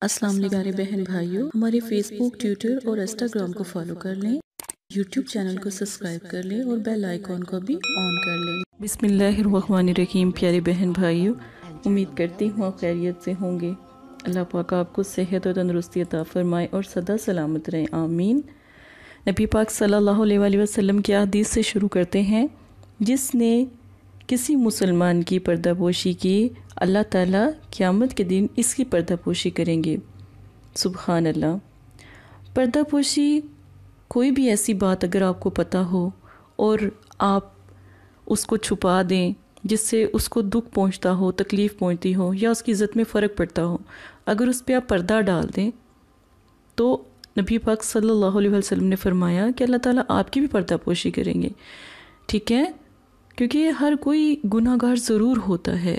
السلام علیکم پیارے بہن بھائیوں، ہمارے فیس بک، ٹویٹر اور انسٹاگرام کو فالو کر لیں، یوٹیوب چینل کو سبسکرائب کر لیں اور بیل آئیکن کو بھی آن کر لیں۔ بسم اللہ الرحمن الرحیم۔ پیارے بہن بھائیوں، امید کرتی ہوں آپ خیریت سے ہوں گے۔ اللہ پاک آپ کو صحت اور تندرستی عطا فرمائے اور سدا سلامت رہیں، آمین۔ نبی پاک صلی اللہ علیہ وآلہ وسلم کی حدیث سے شروع کرتے ہیں، جس نے کسی مسلمان کی پردہ پوشی کی، اللہ تعالیٰ قیامت کے دن اس کی پردہ پوشی کریں گے۔ سبحان اللہ۔ پردہ پوشی کوئی بھی ایسی بات اگر آپ کو پتہ ہو اور آپ اس کو چھپا دیں جس سے اس کو دکھ پہنچتا ہو، تکلیف پہنچتی ہو یا اس کی عزت میں فرق پڑتا ہو، اگر اس پہ آپ پردہ ڈال دیں تو نبی پاک صلی اللہ علیہ وسلم نے فرمایا کہ اللہ تعالیٰ آپ کی بھی پردہ پوشی کریں گے، ٹھیک ہے؟ کیونکہ ہر کوئی گناہ گار ضرور ہوتا ہے،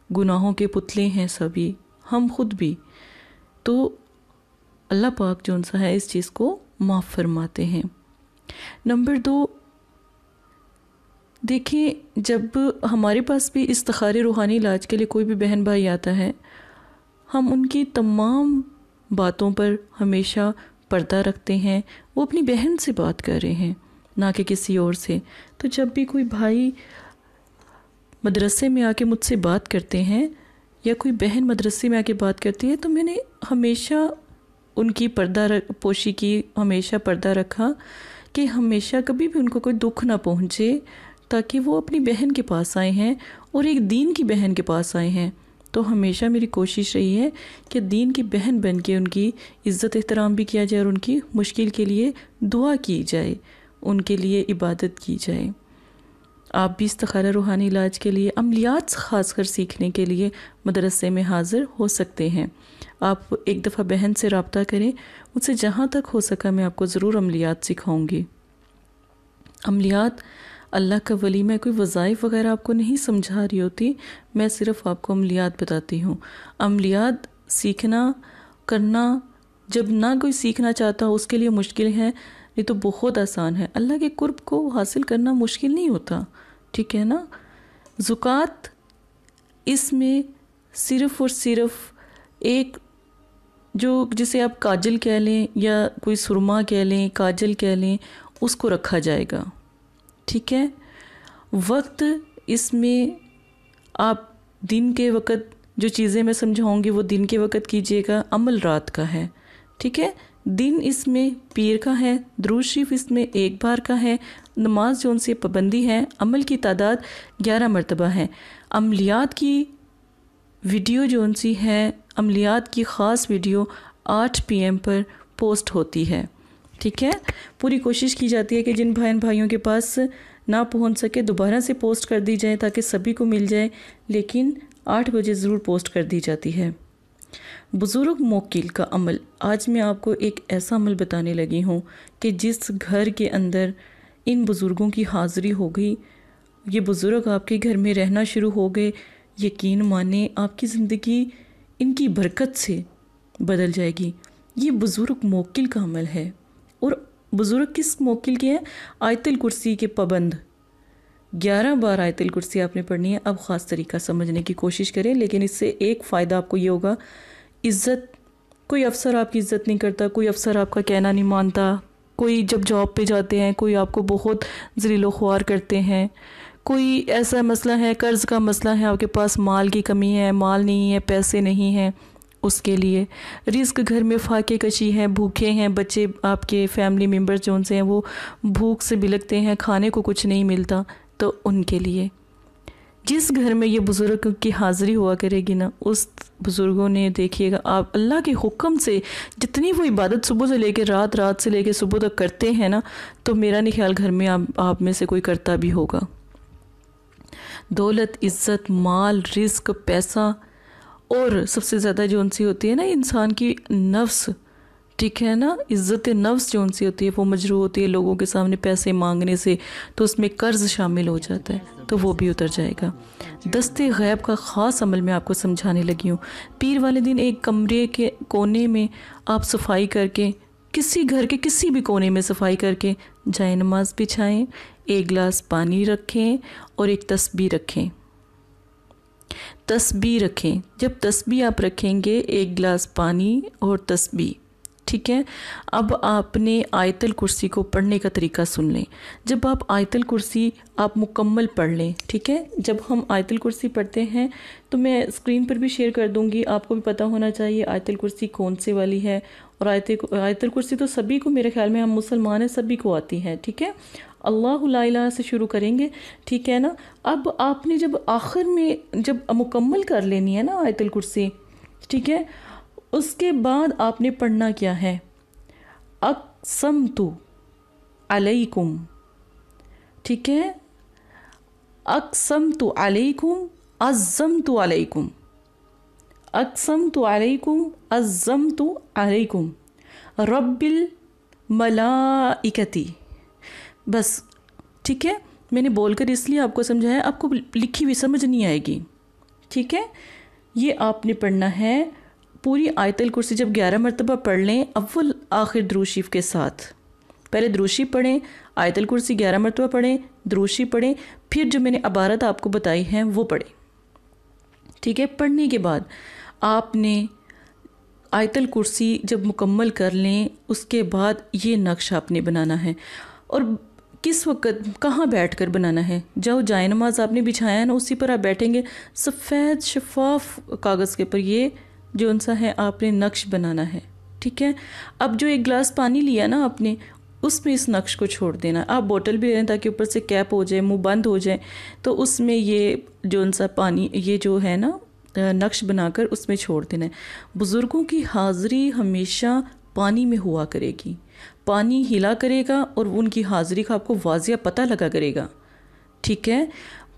گناہوں کے پتلے ہیں سبھی، ہم خود بھی، تو اللہ پاک جو سا ہے اس چیز کو معاف فرماتے ہیں۔ نمبر 2، دیکھیں جب ہمارے پاس بھی استخارے روحانی علاج کے لیے کوئی بھی بہن بھائی آتا ہے، ہم ان کی تمام باتوں پر ہمیشہ پردہ رکھتے ہیں، وہ اپنی بہن سے بات کر رہے ہیں نہ کہ کسی اور سے۔ تو جب بھی کوئی بھائی مدرسے میں آ کے مجھ سے بات کرتے ہیں یا کوئی بہن مدرسے میں آ کے بات کرتی ہے تو میں نے ہمیشہ ان کی پردہ پوشی کی، ہمیشہ پردہ رکھا کہ ہمیشہ کبھی بھی ان کو کوئی دکھ نہ پہنچے، تاکہ وہ اپنی بہن کے پاس آئے ہیں اور ایک دین کی بہن کے پاس آئے ہیں۔ تو ہمیشہ میری کوشش رہی ہے کہ دین کی بہن بن کے ان کی عزت احترام بھی کیا جائے اور ان کی مشکل کے لیے دعا کی جائے، ان کے لیے عبادت کی جائے۔ آپ بھی استخارہ روحانی علاج کے لیے، عملیات خاص کر سیکھنے کے لیے مدرسے میں حاضر ہو سکتے ہیں۔ آپ ایک دفعہ بہن سے رابطہ کریں، مجھ سے جہاں تک ہو سکا میں آپ کو ضرور عملیات سکھاؤں گی۔ عملیات اللہ کا ولی، میں کوئی وظائف وغیرہ آپ کو نہیں سمجھا رہی ہوتی، میں صرف آپ کو عملیات بتاتی ہوں۔ عملیات سیکھنا کرنا جب نہ کوئی سیکھنا چاہتا ہو اس کے لیے مشکل ہے، یہ تو بہت آسان ہے۔ اللہ کے قرب کو حاصل کرنا مشکل نہیں ہوتا، ٹھیک ہے نا؟ زکوٰۃ اس میں صرف اور صرف ایک جسے آپ کاجل کہہ لیں یا کوئی سرما کہہ لیں، کاجل کہہ لیں، اس کو رکھا جائے گا، ٹھیک ہے؟ وقت اس میں آپ دن کے وقت جو چیزیں میں سمجھاؤں گی وہ دن کے وقت کیجیے گا، عمل رات کا ہے، ٹھیک ہے؟ دن اس میں پیر کا ہے، درود شریف اس میں 1 بار کا ہے، نماز جو ان سے پابندی ہے، عمل کی تعداد 11 مرتبہ ہے۔ عملیات کی ویڈیو جو ان سی ہے، عملیات کی خاص ویڈیو 8 PM پر پوسٹ ہوتی ہے، ٹھیک ہے؟ پوری کوشش کی جاتی ہے کہ جن بھائیوں کے پاس نہ پہنچ سکے دوبارہ سے پوسٹ کر دی جائے تاکہ سبھی کو مل جائے، لیکن 8 بجے ضرور پوسٹ کر دی جاتی ہے۔ بزرگ موکل کا عمل، آج میں آپ کو ایک ایسا عمل بتانے لگی ہوں کہ جس گھر کے اندر ان بزرگوں کی حاضری ہو گئی، یہ بزرگ آپ کے گھر میں رہنا شروع ہو گئے، یقین مانیں آپ کی زندگی ان کی برکت سے بدل جائے گی۔ یہ بزرگ موکل کا عمل ہے۔ اور بزرگ کس موکل کے ہیں؟ آیت الکرسی کے پابند، 11 بار آیت الکرسی آپ نے پڑھنی ہے۔ اب خاص طریقہ سمجھنے کی کوشش کریں، لیکن اس سے ایک فائدہ آپ کو یہ ہوگا، عزت، کوئی افسر آپ کی عزت نہیں کرتا، کوئی افسر آپ کا کہنا نہیں مانتا، کوئی جب جاب پہ جاتے ہیں کوئی آپ کو بہت ذلیل و خوار کرتے ہیں، کوئی ایسا مسئلہ ہے، قرض کا مسئلہ ہے، آپ کے پاس مال کی کمی ہے، مال نہیں ہے، پیسے نہیں ہیں، اس کے لیے رزق گھر میں فاقے کشی ہے، بھوکے ہیں بچے، آپ کے فیملی ممبرز جو ان سے ہیں وہ بھوک سے بلکتے ہیں، کھانے کو کچھ نہیں ملتا، تو ان کے لیے جس گھر میں یہ بزرگ کی حاضری ہوا کرے گی نا، اس بزرگوں نے دیکھیے گا آپ اللہ کے حکم سے جتنی وہ عبادت صبح سے لے کے رات سے لے کے صبح تک کرتے ہیں نا، تو میرا نہیں خیال گھر میں آپ میں سے کوئی کرتا بھی ہوگا۔ دولت، عزت، مال، رزق، پیسہ، اور سب سے زیادہ جو ان سی ہوتی ہے نا انسان کی نفس، ٹھیک ہے نا، عزت نفس جو ان سی ہوتی ہے وہ مجروح ہوتی ہے لوگوں کے سامنے پیسے مانگنے سے، تو اس میں قرض شامل ہو جاتا ہے، تو وہ بھی اتر جائے گا۔ دستے غیب کا خاص عمل میں آپ کو سمجھانے لگی ہوں۔ پیر والے دن ایک کمرے کے کونے میں آپ صفائی کر کے، کسی گھر کے کسی بھی کونے میں صفائی کر کے جائے نماز بچھائیں، 1 گلاس پانی رکھیں اور ایک تسبیح رکھیں، تسبیح رکھیں. جب تسبیح آپ رکھیں گے 1 گلاس پانی اور تسبیح، ٹھیک ہے. اب آپ نے آیت الکرسی کو پڑھنے کا طریقہ سن لیں. جب آپ آیت الکرسی آپ مکمل پڑھ لیں، ٹھیک ہے. جب ہم آیت الکرسی پڑھتے ہیں تو میں اسکرین پر بھی شیئر کر دوں گی، آپ کو بھی پتہ ہونا چاہیے آیت الکرسی کون سے والی ہے. اور آیت الکرسی تو سبھی کو، میرے خیال میں ہم مسلمان ہیں سبھی کو آتی ہے، ٹھیک ہے. اللہ لا الہ سے شروع کریں گے، ٹھیک ہے نا. اب آپ نے جب آخر میں جب مکمل کر لینی ہے نا آیت الکرسی، ٹھیک ہے، اس کے بعد آپ نے پڑھنا کیا ہے، اقسمت علیکم، ٹھیک ہے. اقسمت علیکم، عزمت علیکم، اقسمت علیکم، عزمت علیکم، رب الملائکتی. بس ٹھیک ہے. میں نے بول کر اس لیے آپ کو سمجھایا، آپ کو لکھی ہوئی سمجھ نہیں آئے گی، ٹھیک ہے. یہ آپ نے پڑھنا ہے پوری آیت الکرسی. جب 11 مرتبہ پڑھ لیں اول آخر درود شریف کے ساتھ. پہلے درود شریف پڑھیں، آیت الکرسی 11 مرتبہ پڑھیں، درود شریف پڑھیں، پھر جو میں نے عبارت آپ کو بتائی ہیں وہ پڑھیں، ٹھیک ہے. پڑھنے کے بعد آپ نے آیت الکرسی جب مکمل کر لیں، اس کے بعد یہ نقش آپ نے بنانا ہے. اور کس وقت کہاں بیٹھ کر بنانا ہے، جو جائے نماز آپ نے بچھایا ہے نا اسی پر آپ بیٹھیں گے، سفید شفاف کاغذ کے پر یہ جو ان سا ہے آپ نے نقش بنانا ہے، ٹھیک ہے. اب جو 1 گلاس پانی لیا نا آپ نے، اس میں اس نقش کو چھوڑ دینا. آپ بوٹل بھی لیں تاکہ اوپر سے کیپ ہو جائے، منہ بند ہو جائے، تو اس میں یہ جو ان سا پانی یہ جو ہے نا نقش بنا کر اس میں چھوڑ دینا ہے. بزرگوں کی حاضری ہمیشہ پانی میں ہوا کرے گی، پانی ہلا کرے گا اور ان کی حاضری کا آپ کو واضح پتہ لگا کرے گا، ٹھیک ہے.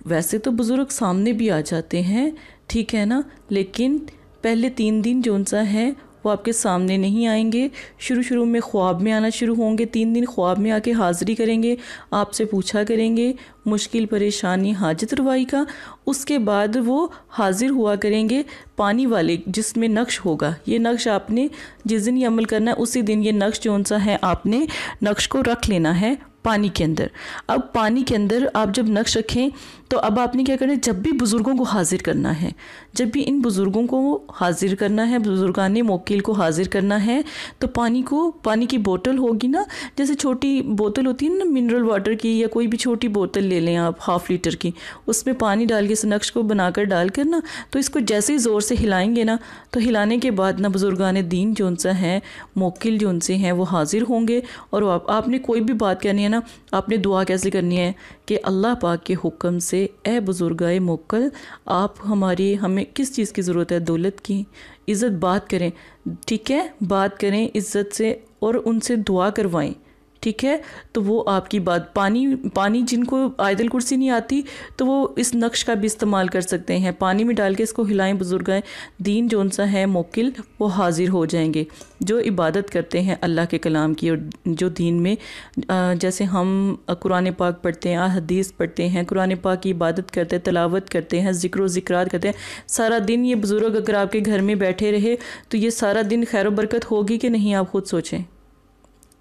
ویسے تو بزرگ سامنے بھی آ جاتے ہیں، ٹھیک ہے نا، لیکن پہلے 3 دن جو ان سا ہے وہ آپ کے سامنے نہیں آئیں گے. شروع میں خواب میں آنا شروع ہوں گے. 3 دن خواب میں آ کے حاضری کریں گے، آپ سے پوچھا کریں گے مشکل پریشانی حاجت روائی کا. اس کے بعد وہ حاضر ہوا کریں گے پانی والے جس میں نقش ہوگا. یہ نقش آپ نے جس دن یہ عمل کرنا ہے اسی دن یہ نقش جو ان سا ہے آپ نے نقش کو رکھ لینا ہے پانی کے اندر. اب پانی کے اندر آپ جب نقش رکھیں تو اب آپ نے کیا کرنا ہے، جب بھی بزرگوں کو حاضر کرنا ہے، جب بھی ان بزرگوں کو حاضر کرنا ہے، بزرگان موکل کو حاضر کرنا ہے، تو پانی کی بوتل ہوگی نا، جیسے چھوٹی بوتل ہوتی ہے نا منرل واٹر کی، یا کوئی بھی چھوٹی بوتل لے لیں آپ 1/2 لیٹر کی، اس میں پانی ڈال کے اس نقش کو بنا کر ڈال کر نا، تو اس کو جیسے ہی زور سے ہلائیں گے نا، تو ہلانے کے بعد نا بزرگان دین جو ان سے ہیں، موکل جو ان سے ہیں، وہ حاضر ہوں گے. اور آپ نے کوئی بھی بات کہنی ہے نا، آپ نے دعا کیسے کرنی ہے کہ اللہ پاک کے حکم سے اے بزرگائے موکل، آپ ہمیں کس چیز کی ضرورت ہے، دولت کی، عزت، بات کریں، ٹھیک ہے، بات کریں عزت سے اور ان سے دعا کروائیں، ٹھیک ہے. تو وہ آپ کی بات پانی جن کو آیت الکرسی نہیں آتی تو وہ اس نقش کا بھی استعمال کر سکتے ہیں. پانی میں ڈال کے اس کو ہلائیں، بزرگائے دین جو ان سا ہے موکل وہ حاضر ہو جائیں گے، جو عبادت کرتے ہیں اللہ کے کلام کی. اور جو دین میں جیسے ہم قرآن پاک پڑھتے ہیں، حدیث پڑھتے ہیں، قرآن پاک کی عبادت کرتے ہیں، تلاوت کرتے ہیں، ذکر و ذکرات کرتے ہیں سارا دن. یہ بزرگ اگر آپ کے گھر میں بیٹھے رہے تو یہ سارا دن خیر و برکت ہوگی کہ نہیں، آپ خود سوچیں،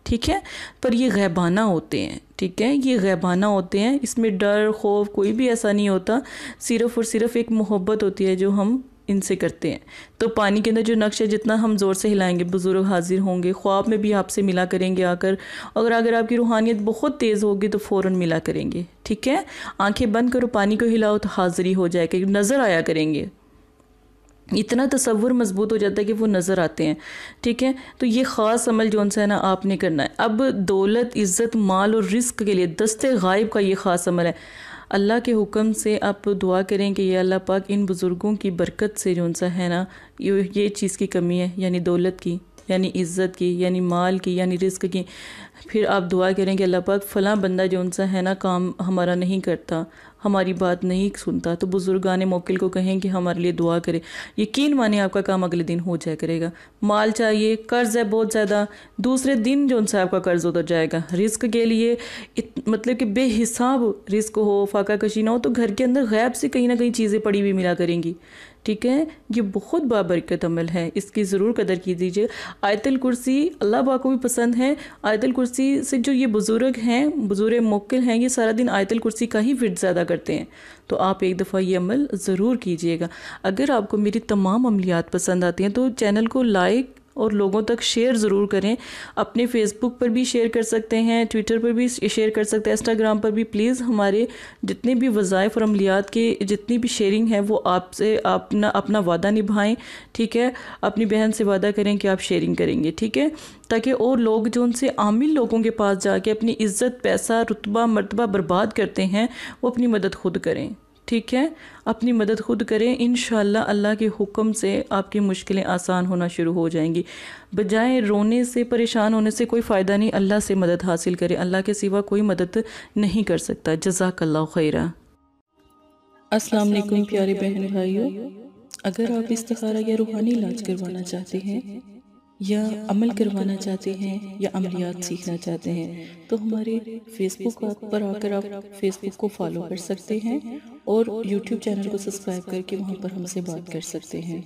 ٹھیک ہے. پر یہ غیبانہ ہوتے ہیں، ٹھیک ہے، یہ غیبانہ ہوتے ہیں، اس میں ڈر خوف کوئی بھی ایسا نہیں ہوتا، صرف اور صرف ایک محبت ہوتی ہے جو ہم ان سے کرتے ہیں. تو پانی کے اندر جو نقش ہے جتنا ہم زور سے ہلائیں گے بزرگ حاضر ہوں گے. خواب میں بھی آپ سے ملا کریں گے آ کر، اگر آپ کی روحانیت بہت تیز ہوگی تو فوراً ملا کریں گے، ٹھیک ہے. آنکھیں بند کرو، پانی کو ہلاؤ تو حاضری ہو جائے گی، نظر آیا کریں گے. اتنا تصور مضبوط ہو جاتا ہے کہ وہ نظر آتے ہیں، ٹھیک ہے. تو یہ خاص عمل جو ان سے ہے نا آپ نے کرنا ہے. اب دولت، عزت، مال اور رزق کے لیے دست غائب کا یہ خاص عمل ہے. اللہ کے حکم سے آپ دعا کریں کہ یہ اللہ پاک ان بزرگوں کی برکت سے جو ان سا ہے نا یہ چیز کی کمی ہے، یعنی دولت کی، یعنی عزت کی، یعنی مال کی، یعنی رزق کی. پھر آپ دعا کریں کہ اللہ پاک فلاں بندہ جو ان سا ہے نا کام ہمارا نہیں کرتا، ہماری بات نہیں سنتا، تو بزرگان موکل کو کہیں کہ ہمارے لیے دعا کرے. یقین مانے آپ کا کام اگلے دن ہو جائے کرے گا. مال چاہیے، قرض ہے بہت زیادہ، دوسرے دن جو ان سے آپ کا قرض اتر جائے گا. رزق کے لیے مطلب کہ بے حساب رزق ہو، فاقہ کشی نہ ہو، تو گھر کے اندر غیب سے کہیں نہ کہیں چیزیں پڑی ہوئی ملا کریں گی، ٹھیک ہے، یہ بہت بابرکت عمل ہے، اس کی ضرور قدر کی دیجیے۔ آیت الکرسی اللہ پاک کو بھی پسند ہے۔ آیت الکرسی سے جو یہ بزرگ ہیں، بزرگ موکل ہیں، یہ سارا دن آیت الکرسی کا ہی ورد زیادہ کرتے ہیں، تو آپ ایک دفعہ یہ عمل ضرور کیجیے گا۔ اگر آپ کو میری تمام عملیات پسند آتی ہیں تو چینل کو لائک اور لوگوں تک شیئر ضرور کریں۔ اپنے فیس بک پر بھی شیئر کر سکتے ہیں، ٹویٹر پر بھی شیئر کر سکتے ہیں، انسٹاگرام پر بھی۔ پلیز ہمارے جتنے بھی وظائف اور عملیات کی جتنی بھی شیئرنگ ہے وہ آپ سے اپنا وعدہ نبھائیں، ٹھیک ہے۔ اپنی بہن سے وعدہ کریں کہ آپ شیئرنگ کریں گے، ٹھیک ہے، تاکہ اور لوگ جو ان سے عامل لوگوں کے پاس جا کے اپنی عزت، پیسہ، رتبہ، مرتبہ برباد کرتے ہیں، وہ اپنی مدد خود کریں، ٹھیک ہے، اپنی مدد خود کریں۔ انشاءاللہ اللہ کے حکم سے آپ کی مشکلیں آسان ہونا شروع ہو جائیں گی۔ بجائے رونے سے، پریشان ہونے سے کوئی فائدہ نہیں، اللہ سے مدد حاصل کریں، اللہ کے سوا کوئی مدد نہیں کر سکتا۔ جزاک اللہ خیرہ۔ السلام علیکم پیارے بہن بھائیوں، اگر آپ استخارہ یا روحانی علاج کروانا چاہتے ہیں یا عمل کروانا چاہتے ہیں یا عملیات سیکھنا چاہتے ہیں تو ہمارے فیس بک پر آ کر آپ فیس بک کو فالو کر سکتے ہیں اور یوٹیوب چینل کو سبسکرائب کر کے وہاں پر ہم سے بات کر سکتے ہیں۔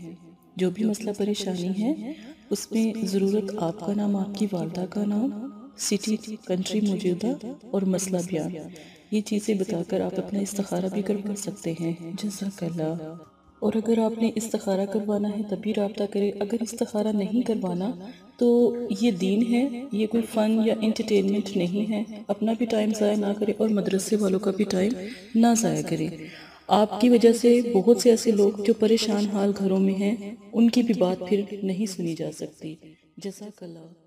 جو بھی مسئلہ پریشانی ہے اس میں ضرورت آپ کا نام، آپ کی والدہ کا نام، سٹی، کنٹری موجودہ اور مسئلہ بیان، یہ چیزیں بتا کر آپ اپنا استخارہ بھی کروا سکتے ہیں۔ جزاک اللہ۔ اور اگر آپ نے استخارہ کروانا ہے تب بھی رابطہ کریں، اگر استخارہ نہیں کروانا تو یہ دین ہے، یہ کوئی فن یا انٹرٹینمنٹ نہیں ہے۔ اپنا بھی ٹائم ضائع نہ کریں اور مدرسے والوں کا بھی ٹائم نہ ضائع کریں۔ آپ کی وجہ سے بہت سے ایسے لوگ جو پریشان حال گھروں میں ہیں ان کی بھی بات پھر نہیں سنی جا سکتی۔ جزاک اللہ۔